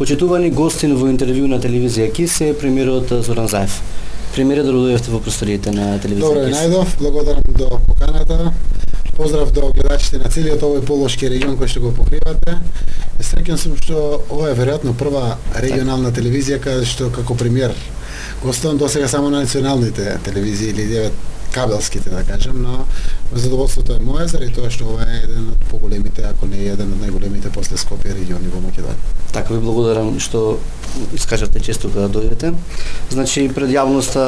Почитувани гостин во интервју на телевизија КИС е премиерот Зоран Заев. Премиерот, да дојдовте во просториите на телевизија Добро КИС. најдов, благодарам до поканата. Поздрав до гледачите на целиот овој полошки регион кој што го покривате. Среќен сум што ова е веројатно прва регионална телевизија каде што како премиер гостувам досега само на националните телевизии или 9 кабелските, да кажем, но задоволството е мое заради тоа што ова е еден од поголемите, ако не е еден од најголемите после Скопје региони во Македонија. Така ви благодарам што искажате често кога дојдете. Значи, пред јавноста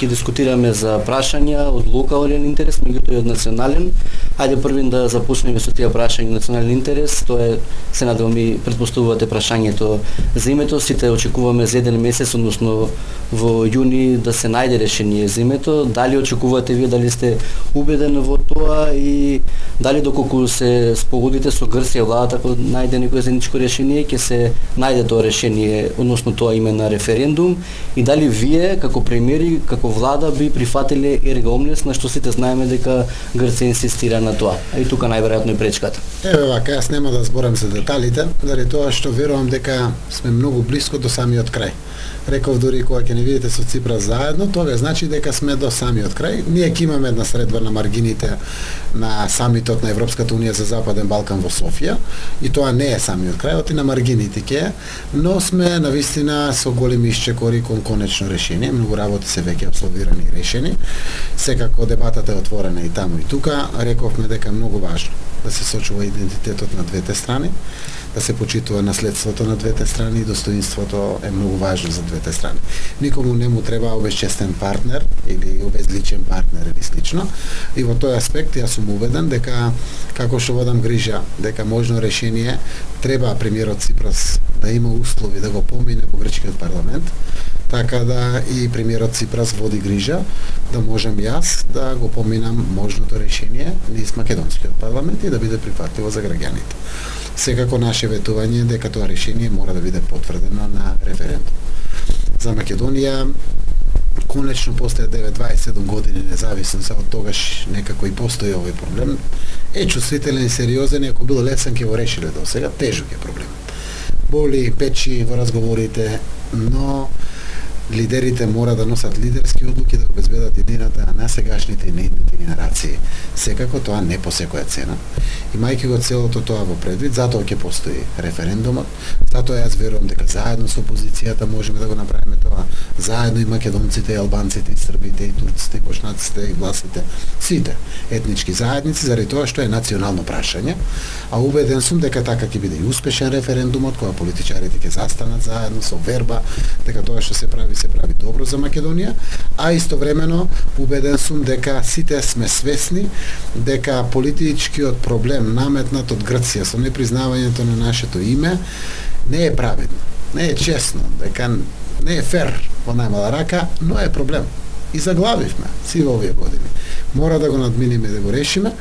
ќе дискутираме за прашања од локален интерес, меѓутоа и од национален. Хајде првин да започнеме со тие прашања од национален интерес. Тоа е, се надевам ми претпоставувате прашањето за името. Сите очекуваме за еден месец, односно во јуни да се најде решение за името. Дали очекувате вие, дали сте убеден во тоа и дали доколку се спогодите со Грција владата ако најде некое заедничко решение, ќе се најде тоа решение, односно тоа име на референдум, и дали вие како премиери, како влада би прифатиле ерга омнес, на што сите знаеме дека Грција инсистира на тоа. А и тука најверојатно е пречката. Еве вака, јас нема да зборам за деталите, заради тоа што верувам дека сме многу блиско до самиот крај. Реков дури кога ќе не видите со Ципрас заедно, тоа значи дека сме до самиот крај. Ние ќе имаме една средба на маргините на самитот на Европската унија за Западен Балкан во Софија, и тоа не е самиот крај, оти на маргините ќе, но сме навистина со големи исчекори кон конечно решение. Многу работи се веќе апсолвирани и решени. Секако дебатата е отворена и таму и тука. Рековме дека е многу важно да се сочува идентитетот на двете страни, да се почитува наследството на двете страни и достоинството е многу важно за двете страни. Никому не му треба обезчестен партнер или обезличен партнер или слично. И во тој аспект јас сум убеден дека како што водам грижа дека можно решение, треба премиерот Ципрас да има услови да го помине во грчкиот парламент, така да и премиерот Ципрас води грижа да можам јас да го поминам можното решение низ македонскиот парламент и да биде прифатливо за граѓаните. Секако наше ветување дека тоа решение мора да биде потврдено на референдум. За Македонија конечно после 9-27 години независност, од тогаш некако и постои овој проблем, е чувствителен и сериозен, и ако било лесен ќе го решиле до сега, тежок е проблем. Боли, печи во разговорите, но лидерите мора да носат лидерски одлуки да обезбедат едината на сегашните и неидните генерации. Секако тоа не по секоја цена. Имајќи го целото тоа во предвид, затоа ќе постои референдумот, затоа јас верувам дека заедно со опозицијата можеме да го направиме тоа, заедно и македонците, и албанците, и србите, и турците, и бошнаците, и власите, сите етнички заедници, заради тоа што е национално прашање, а убеден сум дека така ќе биде и успешен референдумот, кога политичарите ќе застанат заедно со верба дека тоа што се прави добро за Македонија, а истовремено убеден сум дека сите сме свесни дека политичкиот проблем наметнат од Грција со непризнавањето на нашето име не е праведно, не е честно, дека не е фер во најмала рака, но е проблем. И заглавивме си во овие години. Мора да го надминиме, да го решиме.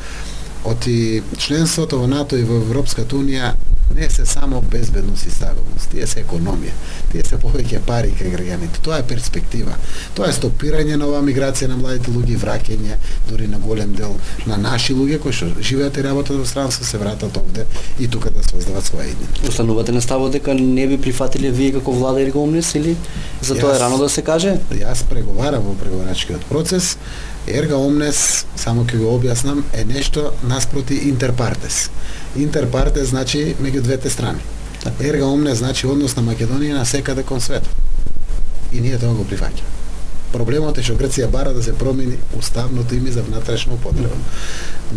Оти членството во НАТО и во Европската унија не се само безбедност и стабилност, тие се економија, тие се повеќе пари кај граѓаните. Тоа е перспектива. Тоа е стопирање на оваа миграција на младите луѓе, враќање дури на голем дел на наши луѓе кои што живеат и работат во странство, се вратат овде и тука да создават своја иднина. Останувате на ставот дека не би прифатиле вие како влада ерга омнес, или за тоа е рано да се каже? Јас преговарам во преговарачкиот процес. Ерга омнес, само ќе го објаснам, е нешто наспроти интерпартес. Интерпартес значи меѓу двете страни. Ерга омнес значи однос на Македонија на секаде кон светот. И ние тоа го прифаќаме. Проблемот е што Грција бара да се промени уставното име за внатрешна употреба.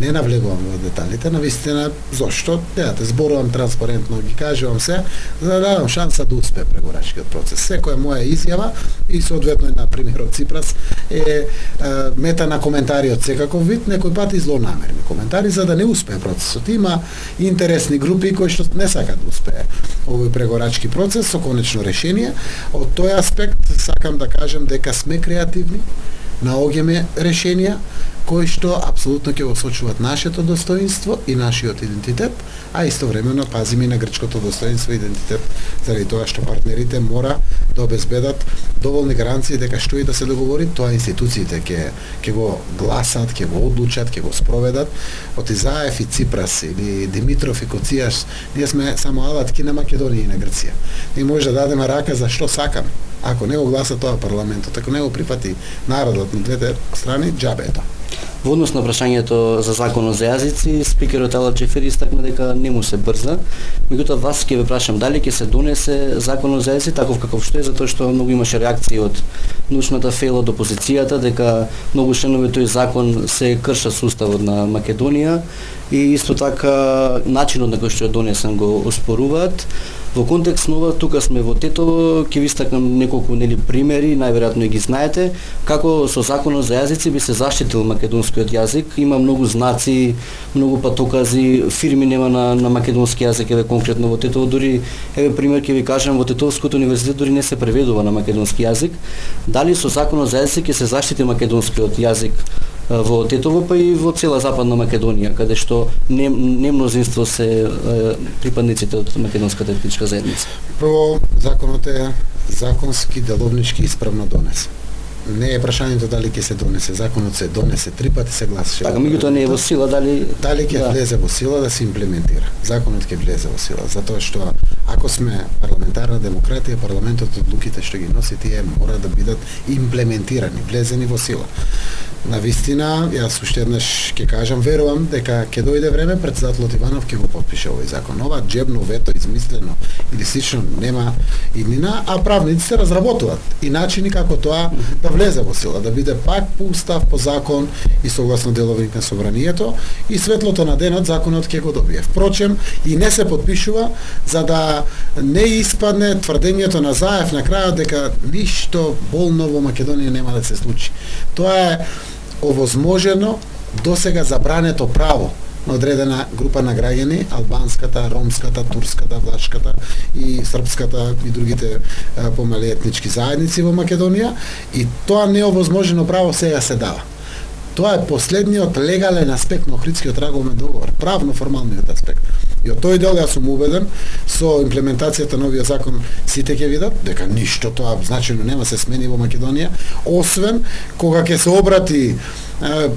Не навлегувам во деталите, навистина зошто, зборувам транспарентно, ги кажувам се, за да дадам шанса да успее преговарачкиот процес. Секоја моја изјава и соодветно на премиерот Ципрас е мета на коментари од секаков вид, некој пат и злонамерни коментари за да не успее процесот. Има интересни групи кои што не сакаат да успее овој преговарачки процес со конечно решение. Од тој аспект сакам да кажем дека сме креативни, наоѓаме решенија, кои што апсолутно ќе го сочуваат нашето достоинство и нашиот идентитет, а истовремено пазиме и на грчкото достоинство и идентитет, заради тоа што партнерите мора да обезбедат доволни гаранции дека што и да се договори, тоа институциите ќе го гласат, ќе го одлучат, ќе го спроведат. Од Изаев и Ципрас или Димитров и Коцијаш, ние сме само алатки на Македонија и на Грција. Ние може да дадеме рака за што сакаме. Ако не го гласа тоа парламентот, ако не го прифати народот на двете страни, џабе е тоа. Во однос на прашањето за законот за јазици, спикерот Ала Джефери истакна дека не му се брза. Меѓутоа вас ќе ве прашам дали ќе се донесе законот за јазици таков каков што е, затоа што многу имаше реакции од научната фела од опозицијата дека многу членови тој закон се кршат со уставот на Македонија и исто така начинот на кој што е донесен го оспоруваат. Во контекст на ова, тука сме во Тетово, ќе ви истакнам неколку примери, најверојатно и ги знаете, како со законот за јазици би се заштитил македонскиот јазик. Има многу знаци, многу патокази, фирми нема на македонски јазик, еве конкретно во Тетово, дури еве пример ќе ви кажам, во Тетовскиот универзитет дури не се преведува на македонски јазик. Дали со законот за јазици ќе се заштити македонскиот јазик во Тетово, па и во цела Западна Македонија, каде што не мнозинство се припадниците од македонската етничка заедница? Прво, законот е законски, деловнички исправно донесен. Не е прашањето дали ќе се донесе. Законот се донесе 3 пати, се гласеше. Така, меѓутоа не е во сила, дали ќе влезе во сила, да се имплементира. Законот ќе влезе во сила, затоа што ако сме парламентарна демократија, парламентот одлуките што ги носи тие мора да бидат имплементирани, влезени во сила. Навистина, јас уште еднаш ќе кажам, верувам дека ќе дојде време претседателот Иванов ќе го потпише овој закон. Ова џебно вето измислено или слично нема иднина, а правниците разработуваат и начини како тоа да влезе во сила, да биде пак по устав, по закон и согласно деловник на собранието и светлото на денот законот ќе го добие. Впрочем, и не се потпишува за да не испадне тврдењето на Заев на крајот дека ништо болно во Македонија нема да се случи. Тоа е овозможено досега забрането право на одредена група на граѓани, албанската, ромската, турската, влашката и српската и другите помали етнички заедници во Македонија, и тоа неовозможено право сега се дава. Тоа е последниот легален аспект на Охридскиот раговен договор, правно-формалниот аспект. И од тој дел јас сум убеден со имплементацијата на овиот закон сите ќе видат дека ништо тоа значајно нема се смени во Македонија, освен кога ќе се обрати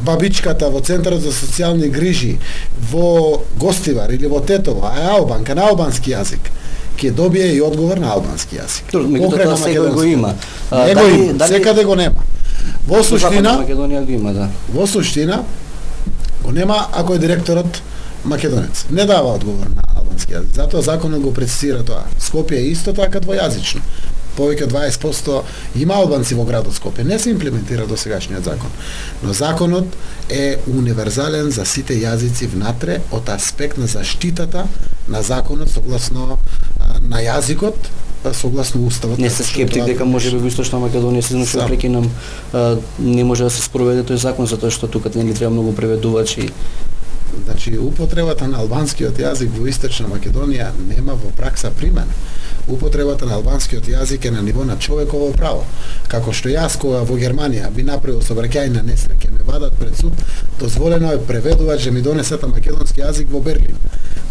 бабичката во Центарот за социјални грижи во Гостивар или во Тетово, а е албанка на албански јазик, ќе добие и одговор на албански јазик. Меѓутоа сега го има. Не го има, секаде го нема. Во суштина, Македонија го има, да. Во суштина го нема ако е директорот македонец. Не дава одговор на албански јазик. Затоа законот го прецизира тоа. Скопје е исто така двојазично. Повеќе од 20% има албанци во градот Скопје. Не се имплементира досегашниот закон. Но законот е универзален за сите јазици внатре од аспект на заштитата на законот согласно на јазикот, согласно уставот. Не се скептик дека можеби во Источна Македонија, се знам што прекинам, не може да се спроведе тој закон затоа што тука не треба многу преведувачи. Значи, употребата на албанскиот јазик во Источна Македонија нема во пракса примена. Употребата на албанскиот јазик е на ниво на човеково право. Како што јас кога во Германија би направил сообраќајна несреќа, ме вадат пред суд, дозволено е преведувач да ми донесат македонски јазик во Берлин.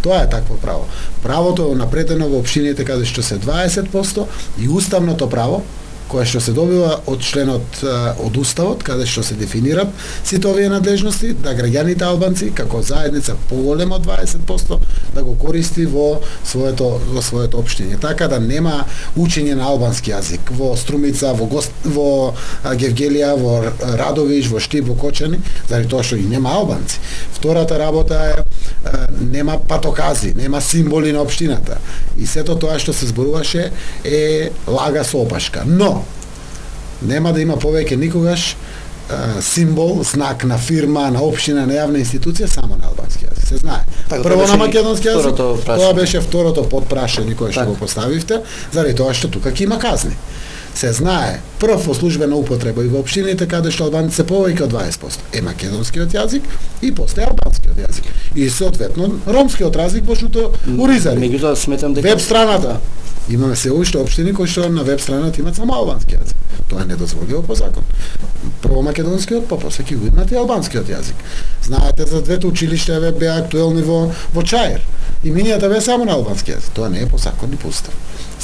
Тоа е такво право. Правото е напретено во општините каде што се 20% и уставното право кое што се добива од членот од уставот, каде што се дефинират сите овие надлежности, да граѓаните албанци како заедница поголема од 20% да го користи во своето општиње. Така да нема учење на албански јазик во Струмица, во Гевгелија, во Радовиш, во Штип, во Кочани, заради тоа што и нема албанци. Втората работа е нема патокази, нема символи на општината. И сето тоа што се зборуваше е лага со опашка. Но нема да има повеќе никогаш символ, знак на фирма, на општина, на јавна институција само на албански јазик. Се знае. Так, прво на македонски јазик, тоа беше беше второто подпрашање кое што го поставивте, заради тоа што тука ќе има казни. Се знае, прв во службена употреба и во општините каде што албанци се повеќе од 20% е македонскиот јазик и после албанскиот јазик. И соодветно ромскиот јазик почнато уризари. Меѓутоа сметам дека веб страната Имаме се уште општини кои што на веб страната имаат само албански јазик. Тоа е недозволено по закон. Прво македонскиот, па после ќе го имате и албанскиот јазик. Знаете за двете училишта беа актуелни во Чаир. И минијата беа само на албански јазик. Тоа не е по закон ни по устав.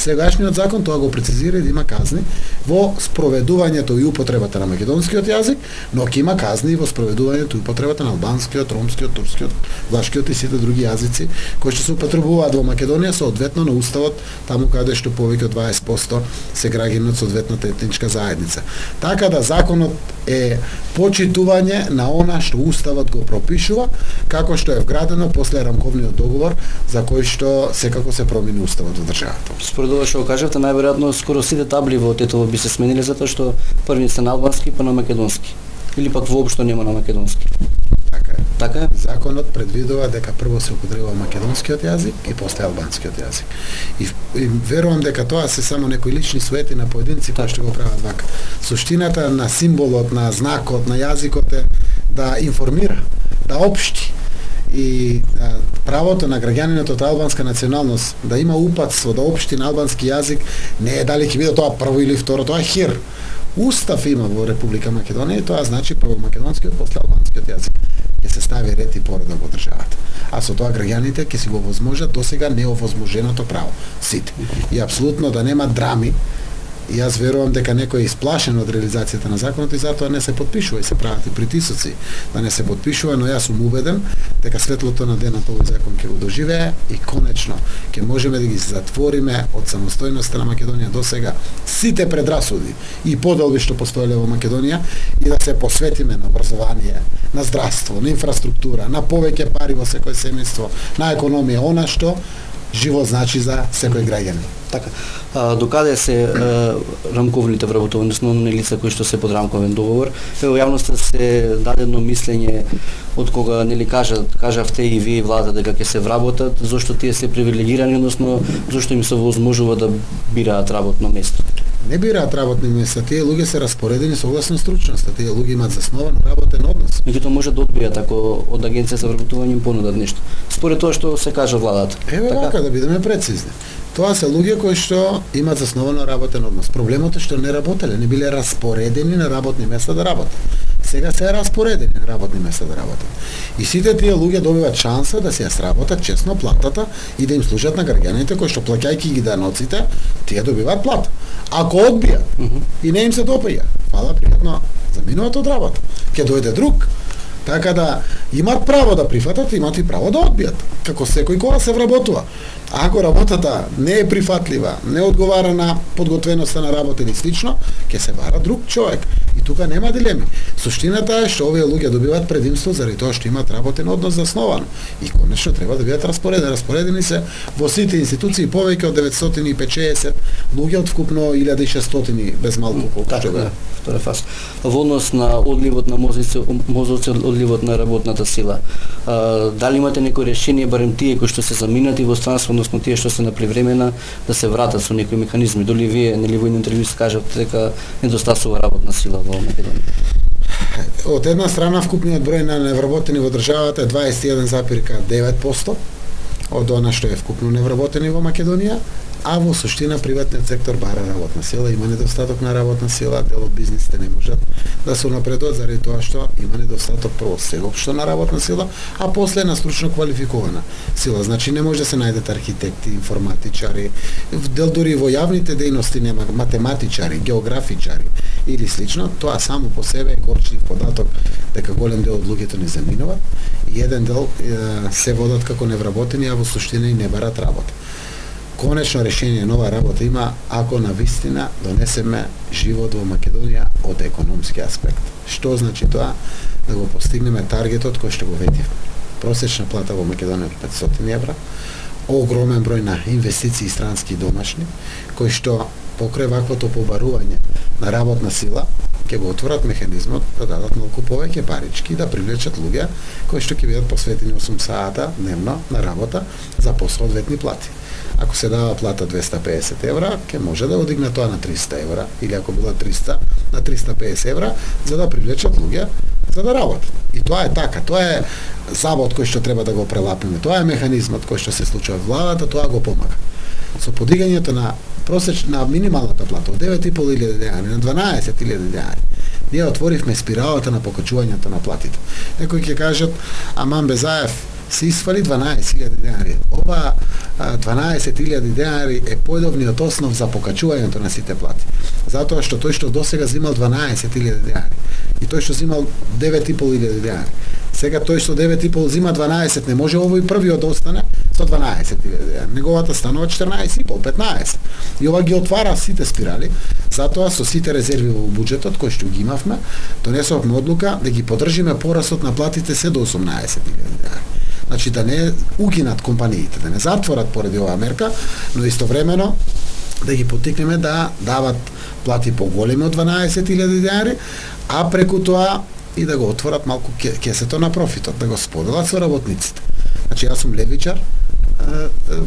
Сегашниот закон тоа го прецизира и да има казни во спроведувањето и употребата на македонскиот јазик, но ќе има казни и во спроведувањето и употребата на албанскиот, ромскиот, турскиот, влашкиот и сите други јазици кои што се употребуваат во Македонија соодветно на уставот, таму каде што повеќе од 20% се граѓани од соодветната етничка заедница. Така да законот е почитување на она што уставот го пропишува, како што е вградено после рамковниот договор за кој што секако се промени уставот во државата. Според ова што кажавте, најверојатно скоро сите табли во Тетово би се смениле затоа што први се на албански па на македонски. Или пак воопшто нема на македонски. Така е. Така е? Законот предвидува дека прво се употребува македонскиот јазик и после албанскиот јазик. И верувам дека тоа се само некои лични суети на поединци кои што го прават вака. Суштината на символот, на знакот, на јазикот е да информира, да општи. И правото на граѓанинот од албанска националност да има упатство, да општи на албански јазик, не е дали ќе биде тоа прво или второ, тоа е хир. Устав има во Република Македонија и тоа значи прво македонскиот, после албанскиот јазик. Ќе се стави ред и поредок во државата. А со тоа граѓаните ќе си го возможат досега неовозможеното право. Сите. И апсолутно да нема драми. И јас верувам дека некој е исплашен од реализацијата на законот и затоа не се потпишува и се прават и притисоци да не се потпишува, но јас сум убеден дека светлото на денот овој закон ќе го доживее и конечно ќе можеме да ги затвориме од самостојноста на Македонија досега сите предрасуди и поделби што постоеле во Македонија и да се посветиме на образование, на здравство, на инфраструктура, на повеќе пари во секој семејство, на економија, она што живот значи за секој граѓанин. Така. Докаде се рамковните вработувања, основни лица кои што се под рамковен договор? Во јавноста се дадено мислење од кога нели кажавте и вие владата дека ќе се вработат, зошто тие се привилегирани, односно зошто им се возможува да бираат работно место? Не бираат работни места, тие луѓе се распоредени согласно стручноста, тие луѓе имаат заснован работен однос. Меѓутоа може да одбијат ако од агенција за вработување им понудат нешто. Според тоа што се кажа владата. Еве вака да бидеме прецизни. Тоа се луѓе кои што имаат засновано работен однос. Проблемот е што не работеле, не биле распоредени на работни места да работат. Сега се распоредени на работни места да работат. И сите тие луѓе добиваат шанса да се ја сработат честно платата и да им служат на граѓаните кои што плаќајќи ги даноците, тие добиваат плата. Ако одбијат и не им се допаѓа, фала пријатно заминуваат од работа. Ќе дојде друг. Така да имаат право да прифатат, имаат и право да одбијат, како секој кога се вработува. Ако работата не е прифатлива, не одговара на подготвеноста на работа или слично, ќе се бара друг човек. И тука нема дилеми. Суштината е што овие луѓе добиваат предимство заради тоа што имаат работен однос заснован. И конечно треба да бидат распоредени. Распоредени се во сите институции повеќе од 950 луѓе од вкупно 1600 без малку колку што беа. Втора фаза. Во однос на одливот на мозоци, одливот на работната сила, дали имате некој решение, барем тие кои што се заминати во странство, односно тие што се на привремена, да се вратат со некои механизми? Дали вие, нели во една интервју кажавте дека недостасува работна сила во Македонија? Од една страна вкупниот број на невработени во државата е 21,9% од она што е вкупно невработени во Македонија, а во суштина приватниот сектор бара работна сила, има недостаток на работна сила, дел од бизнисите не можат да се напредуваат заради тоа што има недостаток прво сеопшто на работна сила, а после на стручно квалификована сила. Значи не може да се најдат архитекти, информатичари, дел дури во јавните дејности нема математичари, географичари или слично. Тоа само по себе е горчлив податок дека голем дел од луѓето не заминуваат и еден дел се водат како невработени, а во суштина и не барат работа. Конечно решение нова работа има ако навистина донесеме живот во Македонија од економски аспект. Што значи тоа? Да го постигнеме таргетот кој што го ветивме. Просечна плата во Македонија од 500 евра, огромен број на инвестиции странски и домашни, кои што покрај ваквото побарување на работна сила ќе го отворат механизмот да дадат малку повеќе парички, да привлечат луѓе кои што ќе бидат посветени 8 сата дневно на работа за посоодветни плати. Ако се дава плата 250 евра, ќе може да одигне тоа на 300 евра, или ако била 300, на 350 евра, за да привлечат луѓе за да работат. И тоа е така, тоа е завод кој што треба да го прелапиме, тоа е механизмот кој што се случува владата, тоа го помага. Со подигањето на на минималната плата од 9.500 денари на 12.000 денари, ние отворивме спиралата на покачувањето на платите. Некои ќе кажат, Аман Безаев се исфали 12.000 денари. Ова 12.000 денари е поедовниот основ за покачувањето на сите плати. Затоа што тој што досега земал 12.000 денари и тој што земал 9.500 денари, сега тој што 9.5 зима 12, не може овој првиот да остане со 12.000 денари. Неговата станува 14.5, 15. И ова ги отвара сите спирали, затоа со сите резерви во буџетот кои што ги имавме, донесовме одлука да ги подржиме порастот на платите се до 18.000 денари. Значи да не угинат компаниите, да не затворат поради оваа мерка, но истовремено да ги потикнеме да дават плати поголеми од 12.000 денари, а преку тоа и да го отворат малку кесето на профитот, да го споделат со работниците. Значи јас сум левичар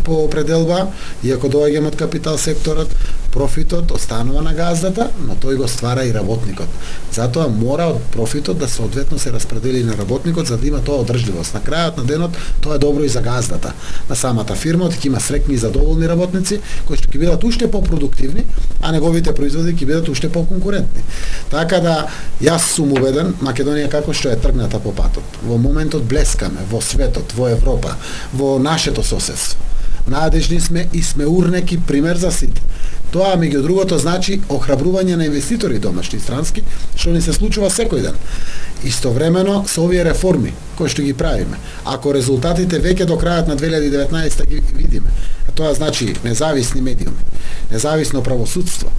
по определба, иако доаѓам од капитал секторот, профитот останува на газдата, но тој го ствара и работникот. Затоа мора од профитот да соодветно се распредели на работникот за да има тоа одржливост. На крајот на денот тоа е добро и за газдата. На самата фирма ќе има среќни и задоволни работници кои што ќе бидат уште попродуктивни, а неговите производи ќе бидат уште поконкурентни. Така да јас сум убеден Македонија како што е тргната по патот. Во моментот блескаме во светот, во Европа, во нашето соседство. Надежни сме и сме урнеки пример за сите. Тоа, меѓу другото, значи охрабрување на инвеститори домашни и странски, што ни се случува секој ден. Истовремено со овие реформи кои што ги правиме, ако резултатите веќе до крајот на 2019 ги видиме, тоа значи независни медиуми, независно правосудство,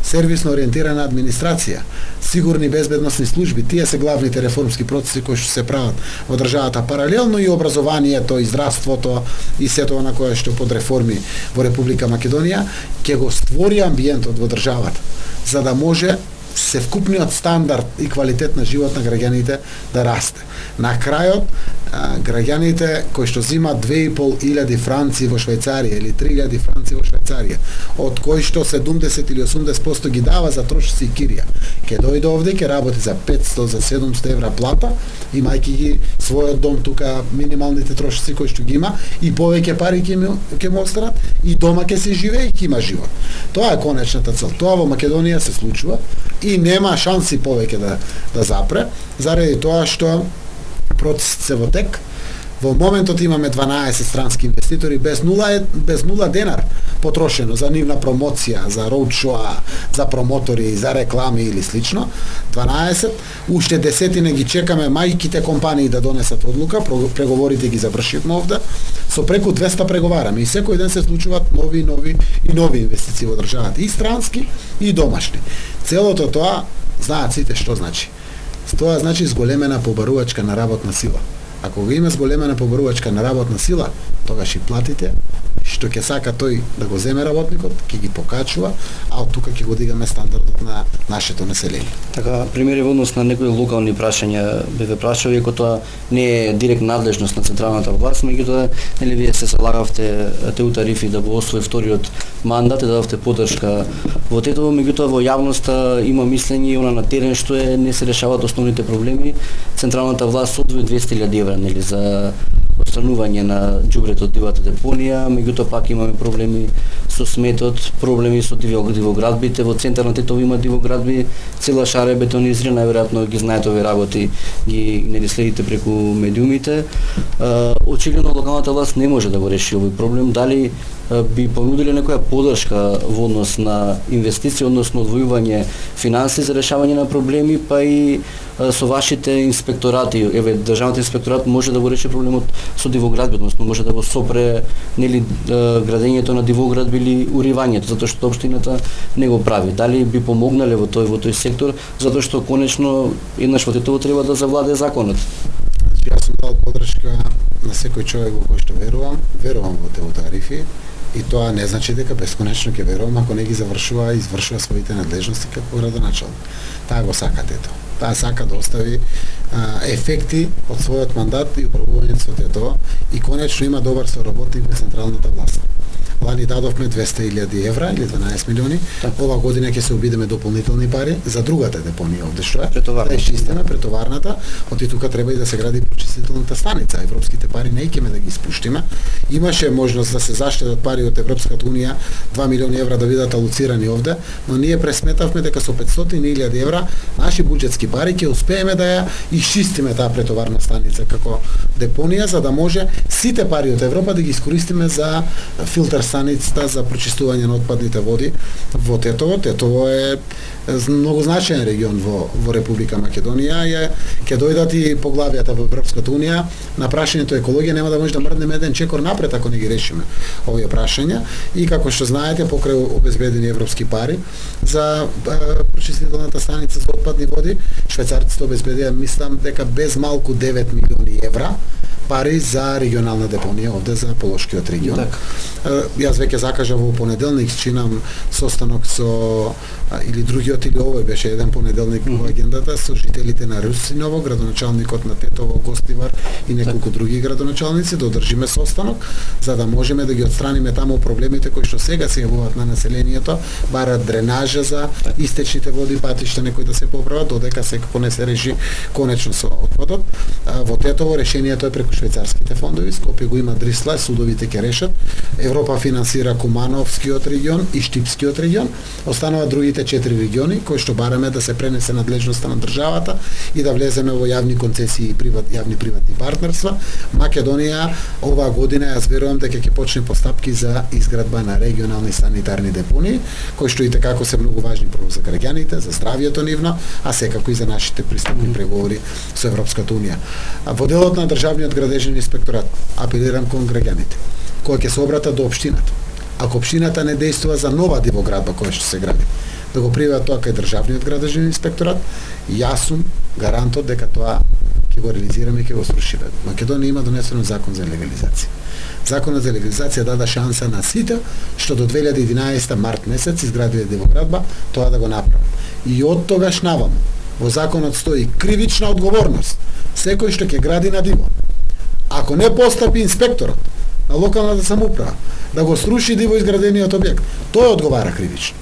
сервисно ориентирана администрација, сигурни безбедносни служби, тие се главните реформски процеси кои што се прават во државата, паралелно и образованието, и здравството, и сето на кое што под реформи во Република Македонија, ќе го створи амбиентот во државата, за да може севкупниот стандард и квалитет на живот на граѓаните да расте. На крајот, граѓаните кои што земат 2.500 франци во Швајцарија или 3.000 франци во Швајцарија, од кои што 70 или 80% ги дава за трошици и кирија, ќе дојде овде, ќе работи за 500, за 700 евра плата, имајќи ги својот дом тука, минималните трошици кои што ги има, и повеќе пари ќе му останат, и дома ќе се живее и ќе има живот. Тоа е конечната цел. Тоа во Македонија се случува и нема шанси повеќе да запре, заради тоа што процесот се во тек. Во моментот имаме 12 странски инвеститори без нула денар потрошено за нивна промоција, за роудшоа, за промотори, за реклами или слично. 12, уште десетина ги чекаме мајките компании да донесат одлука, преговорите ги завршивме овде, со преку 200 преговараме и секој ден се случуваат нови инвестиции во државата, и странски и домашни. Целото тоа, знаат сите што значи. Тоа значи зголемена побарувачка на работна сила. Ако го има зголемена побарувачка на работна сила, тогаш и платите што ќе сака тој да го земе работникот, ќе ги покачува, а од тука ќе го дигаме стандардот на нашето население. Така, примери во однос на некои локални прашања беве прашал, иако тоа не е директна надлежност на централната власт, меѓутоа, нели вие се залагавте ТУ тарифи да го освои вториот мандат и дадовте поддршка во тето, меѓутоа во јавноста има мислење и она на терен што не се решаваат основните проблеми. Централната власт одвои 200.000 евра, нели, за отстранување на џубрето од дивата депонија, меѓутоа пак имаме проблеми со сметот, проблеми со дивоградбите, во центар на Тетово има дивоградби, цела шара е бетонизирана, најверојатно ги знаете овие работи, ги следите преку медиумите. Очигледно локалната власт не може да го реши овој проблем, дали би понудиле некоја поддршка во однос на инвестиции, односно одвојување финанси за решавање на проблеми, па и со вашите инспекторати, еве државниот инспекторат може да го реши проблемот со дивоградби, односно може да го сопре, нели, градењето на дивоградби или уривањето, затоа што општината не го прави. Дали би помогнале во тој сектор, затоа што конечно еднаш во Тетово треба да завладе законот. Јас сум дал поддршка на секој човек во кој што верувам во ТУ тарифи, и тоа не значи дека бесконечно ќе верувам ако не ги завршува и извршува своите надлежности како градоначалник. Таа го сака Тетово. Таа сака да остави ефекти од својот мандат и управувањето со Тетово и конечно има добар соработник во централната власт. Лани дадовме 200.000 евра или 12 милиони. Така. Ова година ќе се обидеме дополнителни пари за другата депонија овде што е. Претоварната. Да е чистена, претоварната. Оти тука треба и да се гради прочистителната станица. Европските пари не икеме да ги испуштиме. Имаше можност да се заштедат пари од Европската унија, 2 милиони евра да бидат алоцирани овде, но ние пресметавме дека со 500.000 евра наши буџетски пари ќе успееме да ја исчистиме таа претоварна станица како депонија, за да може сите пари од Европа да ги искористиме за филтер станицата за прочистување на отпадните води во Тетово. Тетово е многу значаен регион во Република Македонија. Ќе дојдат и поглавијата во Европската унија на прашањето екологија, нема да може да мрднеме еден чекор напред ако не ги решиме овие прашања. И како што знаете, покрај обезбедени европски пари за прочистителната станица за отпадни води, швајцарците обезбедија, мислам дека без малку 9 милиони евра пари за регионална депонија овде за Полошкиот регион. Јас веќе закажав во понеделник, чинам состанок со или другиот или овој беше еден понеделник во агендата со жителите на Русиново, градоначалникот на Тетово, Гостивар и неколку други градоначалници да одржиме состанок за да можеме да ги отстраниме таму проблемите кои што сега се јавуваат на населението, барат дренажа за истечните води, патишта некои да се поправат, додека секако не се реши конечно со отпадот. Во Тетово решението е преку швајцарските фондови, Скопје го има Дрисла, судовите ќе решат. Европа финансира Кумановскиот регион и Штипскиот регион. Остануваат другите 4 региони кои што бараме да се пренесе надлежноста на државата и да влеземе во јавни концесии и јавни приватни партнерства. Македонија оваа година јас верувам дека ќе почне постапки за изградба на регионални санитарни депонии, кои што и како се многу важни прво за граѓаните, за здравието нивно, а секако и за нашите пристапни преговори со Европската унија. Во делот на државниот градежен инспекторат апелирам кон граѓаните кои ќе се обратат до општината. Ако општината не дејствува за нова дивоградба која што се гради, да го приведат тоа кај државниот градежен инспекторат, јас сум гарантот дека тоа ќе го реализираме и ќе го срушиме. Македонија има донесен закон за легализација. Законот за легализација даде шанса на сите што до 2011 март месец изградиле дивоградба тоа да го направат. И од тогаш наваму во законот стои кривична одговорност секој што ќе гради на диво. Ако не постапи инспекторот на локалната самоуправа да го сруши диво изградениот објект, тој одговара кривично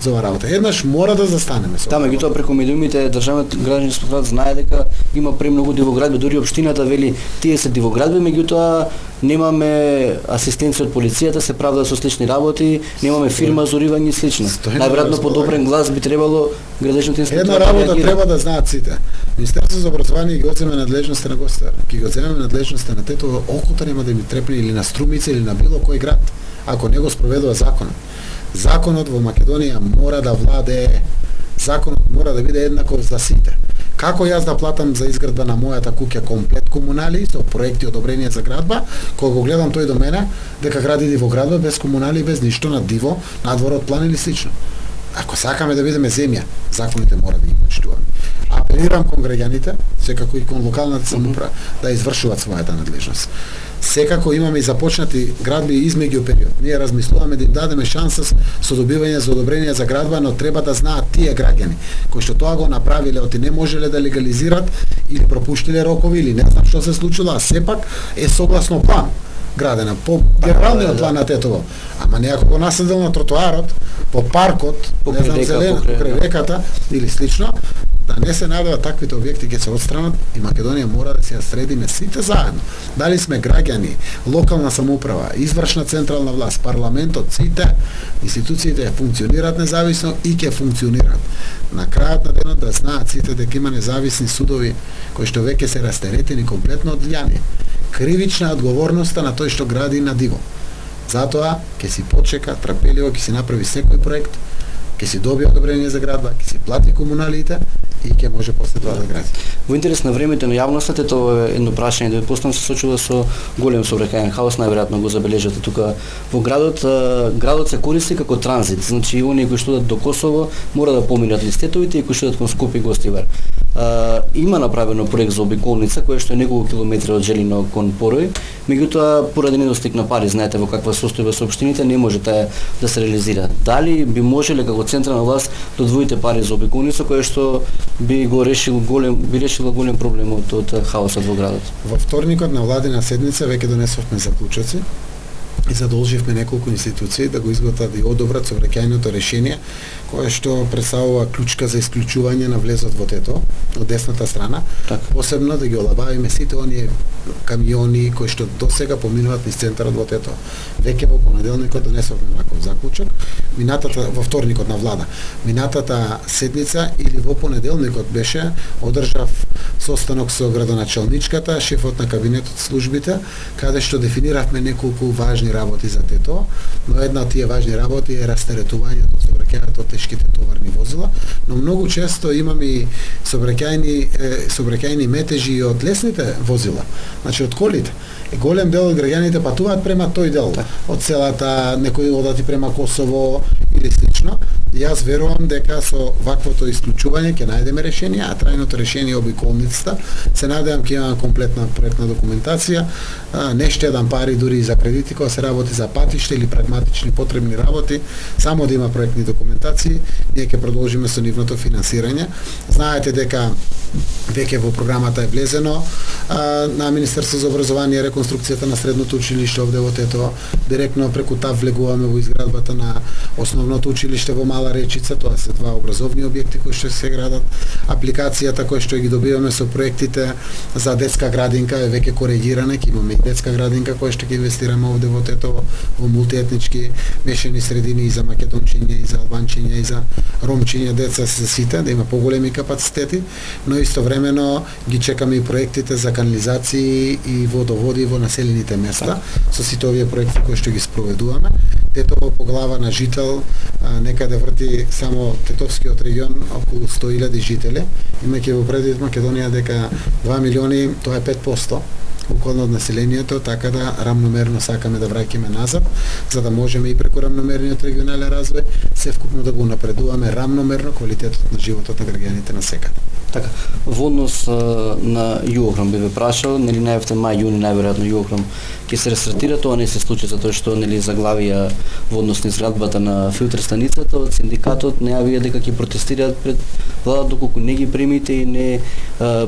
за оваа работа. Еднаш мора да застанеме со. Таа меѓутоа преку медиумите државниот градежен инспекторат знае дека има премногу дивоградби, дури општината вели тие се дивоградби, меѓутоа немаме асистенција од полицијата, се правда со слични работи, немаме фирма за уривање и слично. Најверојатно подобрен глас би требало градежниот инспекторат. Една работа треба да знаат сите. Министерството за образование ги одземе надлежноста на Гостивар, ги го одземеме надлежноста на Тетово, окото нема да ми трепне или на Струмица или на било кој град, ако не го спроведува законот. Законот во Македонија мора да владее. Законот мора да биде еднаков за сите. Како јас да платам за изградба на мојата куќа комплет комунали со проекти одобрение за градба, кога го гледам тој до мене дека гради дивоградба без комунали, без ништо на диво, надвор од план или слично. Ако сакаме да бидеме земја, законите мора да ги почитуваме. Апелирам кон граѓаните, секако и кон локалната самоуправа, да извршуваат својата надлежност. Секако имаме и започнати градби измеѓу период. Ние размислуваме да им дадеме шанса со добивање за одобрение за градба, но треба да знаат тие граѓани кои што тоа го направиле, оти не можеле да легализират или пропуштиле рокови или не знам што се случило, а сепак е согласно план градена по генералниот план на Тетово. Ама некако го насадил на тротоарот, по паркот, не знам зелено, покрај реката или слично, да не се најдуват таквите објекти ќе се отстранат и Македонија мора да се ја средиме сите заедно. Дали сме граѓани, локална самоуправа, извршна централна власт, парламентот, сите институциите функционираат независно и ќе функционираат. На крајот на денот да знаат сите дека има независни судови кои што веќе се растеретени комплетно од влијание. Кривична е одговорноста на тој што гради на диво. Затоа ќе си почека трпеливо, ќе си направи секој проект, ќе си добие одобрение за градба, ќе си плати комуналите и ќе може после тоа да гради. Во интерес на времето на јавноста, тоа е едно прашање да ви поставам, се сочува со голем сообраќајен хаос, најверојатно го забележате тука во градот. Градот се користи како транзит, значи оние кои што одат до Косово мора да поминат листетовите и кои што одат кон Скопје и Гостивар. Има направено проект за обиколница која што е неколку километри од Желино кон Порој, меѓутоа поради недостиг на пари, знаете во каква состојба се општините, не може таа да се реализира. Дали би можеле како централна власт да одвоите пари за обиколница која што би решила голем проблем од хаосот во градот? Во вторникот на владина седница веќе донесовме заклучоци и задолживме неколку институции да го изготват и одобрат сообраќајното решение кое што представува клучка за исклучување на влезот во ТЕТО од десната страна. Така. Посебно да ги олабавиме сите оние камиони кои што досега поминуваат низ центарот во ТЕТО. Веќе во понеделникот донесовме ваков заклучок, во вторникот на влада. Минатата седница или во понеделникот беше одржав состанок со градоначалничката, шефот на кабинетот, службите, каде што дефиниравме неколку важни работи за ТЕТО, но една од тие важни работи е растеретувањето од сообраќајот од тешките товарни возила, но многу често имаме и сообраќајни метежи и од лесните возила, значи од колите. Голем дел од граѓаните патуваат према тој дел, од селата, некои одат и према Косово или слично. Јас верувам дека со ваквото исклучување ќе најдеме решение, а трајното решение обиколницата. Се надевам ќе имаме комплетна проектна документација, не штедам пари дури и за кредити кога се работи за патишта или прагматични потребни работи, само да има проектни документации, ние ќе продолжиме со нивното финансирање. Знаете дека веќе во програмата е влезено на Министерство за образование реконструкцијата на средното училиште овде во ТЕТО, директно преку ТАВ влегуваме во изградбата на основното училиште во Мала Речица, тоа се два образовни објекти кои што се градат. Апликацијата која што ги добиваме со проектите за детска градинка е веќе коригирана, ќе имаме и детска градинка која што ќе инвестираме овде во ТЕТО во мултиетнички мешани средини и за македончиња и за албанчиња и за ромчиња деца се сите, да има поголеми капацитети, но истовремено ги чекаме и проектите за канализации и водоводи во населените места, со сите овие проекти кои што ги спроведуваме. ТЕТО по глава на жител некаде врти само тетовскиот регион околу 100.000 жители, имајќи во предвид Македонија дека 2 милиони, тоа е 5% околно од населението, така да рамномерно сакаме да враќаме назад, за да можеме и преку рамномерниот регионален развој севкупно да го напредуваме рамномерно квалитетот на животот на граѓаните на секаде. Така, во однос на Југохром би ве прашал, нели најавте мај, јуни најверојатно Југохром ќе се рестартира, тоа не се случи затоа што нели заглавија во однос на изградбата на филтер станицата од синдикатот најавија дека ќе протестираат пред владата доколку не ги примите и не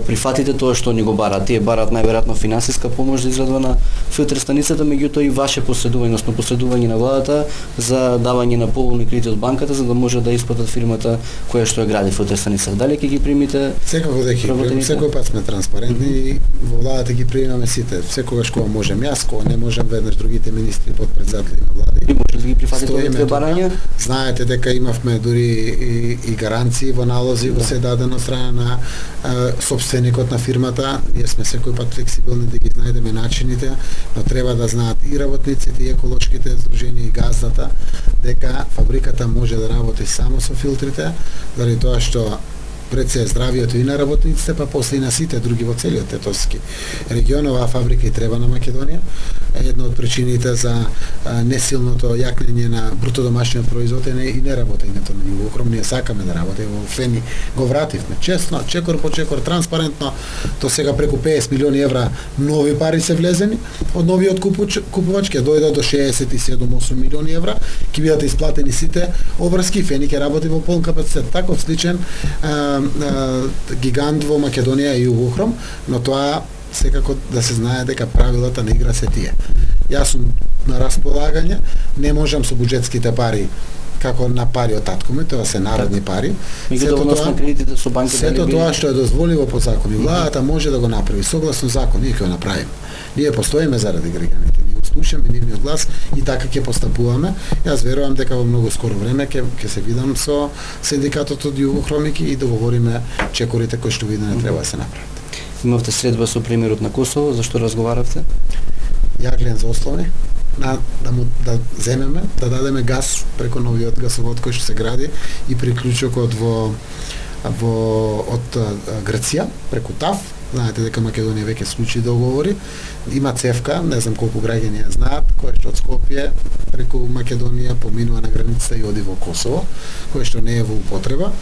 прифатите тоа што ни го бараат. Тие бараат најверојатно финансиска помош за изградба на филтер станицата, меѓутоа и ваше посредување, односно посредување на владата за давање на поголеми кредити од банката за да може да исплатат фирмата која што ја гради филтер станицата. Дали ќе ги примите? Секако да ги примиме, секој пат сме транспарентни и во владата ги примаме сите. Секогаш кога можем јас, кога не можем веднаш другите министри подпредседатели на влада. И може да ги прифатите овие две барања? Знаете дека имавме дури и гаранции во налози во се дадено страна на собственикот на фирмата. Ние сме секој пат флексибилни да ги најдеме начините, но треба да знаат и работниците, и еколошките здруженија, и газдата дека фабриката може да работи само со филтрите, заради тоа што пред се здравието и на работниците, па после и на сите други во целиот тетовски регион. Оваа фабрика и треба на Македонија. Една од причините за несилното јакнење на бруто домашниот производ е и неработењето на Југохром. Ние сакаме да работиме во Фени, го вративме честно, чекор по чекор, транспарентно. До сега преку 50 милиони евра нови пари се влезени од новиот купувач, ќе дојде до 67-8 милиони евра, ќе бидат исплатени сите обврски. Фени ќе работи во полн капацитет. Таков сличен гигант во Македонија е Југохром, но тоа секако да се знае дека правилата на игра се тие. Јас сум на располагање, не можам со буџетските пари како на пари од татко ми, тоа се народни пари. Сето тоа што е дозволиво по закон и владата може да го направи согласно закон, ние ќе го направиме. Ние постоиме заради граѓаните, ние го слушаме нивниот глас и така ќе постапуваме. Јас верувам дека во многу скоро време ќе се видам со синдикатот од Југохром и договориме чекорите кои што видене треба да се направат. Имавте средба со премиерот на Косово, зашто разговаравте? Јаглен за ослови, да земеме, да дадеме газ преку новиот гасовод кој што се гради и приклучокот од Грција преку ТАВ. Знаете дека Македонија веќе склучи договори. Има цевка, не знам колку граѓани ја знаат, која што од Скопје преку Македонија поминува на границата и оди во Косово, која што не е во употреба.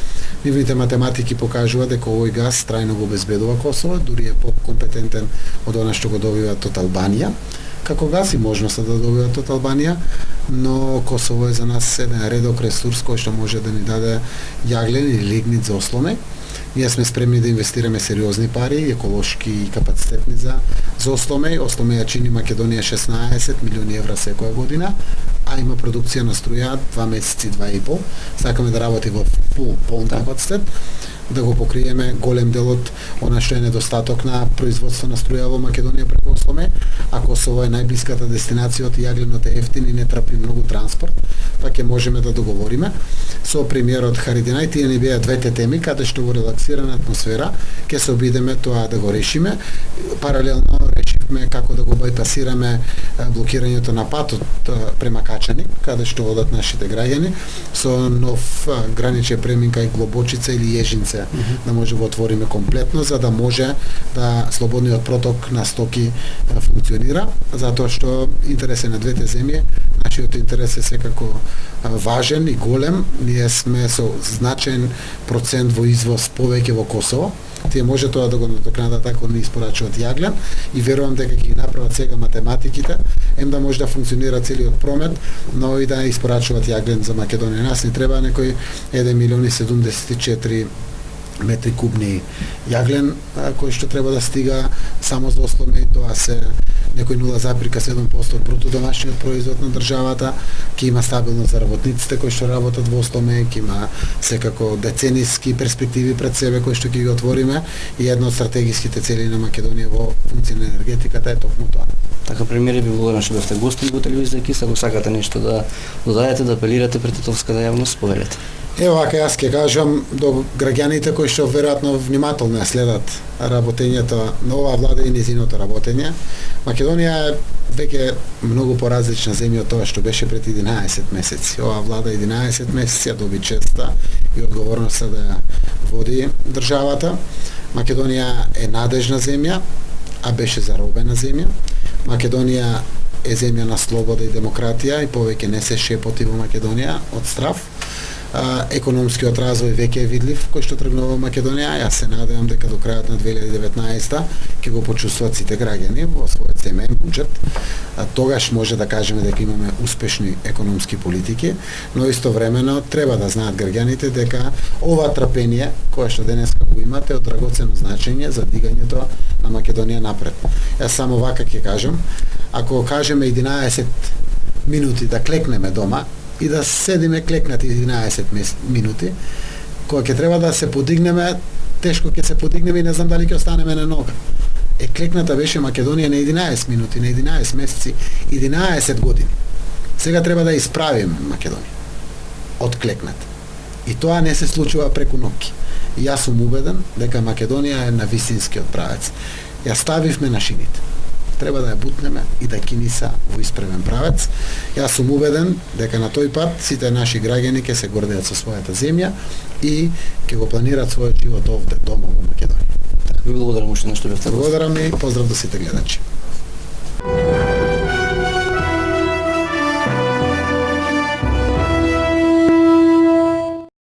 Нивните математики покажуваат дека овој газ трајно го обезбедува Косово, дури е покомпетентен од она што го добиваат од Албанија. Како газ и можноста да добиваат од Албанија, но Косово е за нас еден редок ресурс кој што може да ни даде јаглен или лигнит за осломе. Ние сме спремни да инвестираме сериозни пари, еколошки и капацитетни за за Осломеј ја чини Македонија 16 милиони евра секоја година, а има продукција на струја 2 месеци, 2,5. Сакаме да работи во полн капацитет, да го покриеме голем дел од она што е недостаток на производство на струја во Македонија преку Осломеј, а Косово е најблиската дестинација од јагленот е ефтин и не трпи многу транспорт, па ќе можеме да договориме со премиерот Харидинај. Тие ни беа двете теми каде што во релаксирана атмосфера ќе се обидеме тоа да го решиме. Паралелно решивме како да го бајпасираме блокирањето на патот према Качани, каде што одат нашите граѓани, со нов граничен премин кај Глобочица или Јежинце, да може го отвориме комплетно, за да може да слободниот проток на стоки функционира, затоа што интерес е на двете земји. Нашиот интерес е секако важен и голем. Ние сме со значаен процент во извоз повеќе во Косово. Тие може тоа да го надокнадат ако не испорачуваат јаглен и верувам дека ќе ги направат сега математиките, да може да функционира целиот промет, но и да испорачуваат јаглен за Македонија. Нас ни треба некој 1,74 метри кубни јаглен кој што треба да стига само за Осломеј. Тоа се некој 0,7% од бруто домашниот производ на државата, ќе има стабилност за работниците кои што работат во Осломеј, ќе има секако децениски перспективи пред себе кои што ќе ги отвориме и една од стратегиските цели на Македонија во функција на енергетиката е токму тоа. Така, премиери, ви благодарам што бевте гости во телевизија КИС. Ако сакате нешто да додадете, да апелирате пред титовската јавност, повелете. Ево, вака јас ќе кажам до граѓаните кои што веројатно внимателно ја следат работењето на оваа влада и незиното работење. Македонија е веќе многу поразлична земја од тоа што беше пред 11 месеци. Оваа влада 11 месеци ја доби честа и одговорноста да ја води државата. Македонија е надежна земја, а беше заробена земја. Македонија е земја на слобода и демократија и повеќе не се шепоти во Македонија од страв. Економскиот развој веќе е видлив кој што тргнува Македонија. Јас се надевам дека до крајот на 2019 ќе го почувствуваат сите граѓани во својот семеен буџет. Тогаш може да кажеме дека имаме успешни економски политики, но истовремено треба да знаат граѓаните дека ова трпение кое што денеска го имате е од драгоцено значење за дигањето на Македонија напред. Јас само вака ќе кажам, ако кажеме 11 минути да клекнеме дома и да седиме клекнати 11 минути, кога ќе треба да се подигнеме, тешко ќе се подигнеме и не знам дали ќе останеме на нога. Клекната беше Македонија на 11 минути, на 11 месеци, 11 години. Сега треба да исправиме Македонија од клекната. И тоа не се случува преку ноќ. И јас сум убеден дека Македонија е на вистинскиот правец. Ја ставивме на шините. Треба да ја бутнеме и да киниса во исправен правец. Јас сум убеден дека на тој пат сите наши граѓани ќе се гордеат со својата земја и ќе го планираат својот живот овде, дома во Македонија. Ви благодарам уште нешто бевте. Благодарам и поздрав до сите гледачи.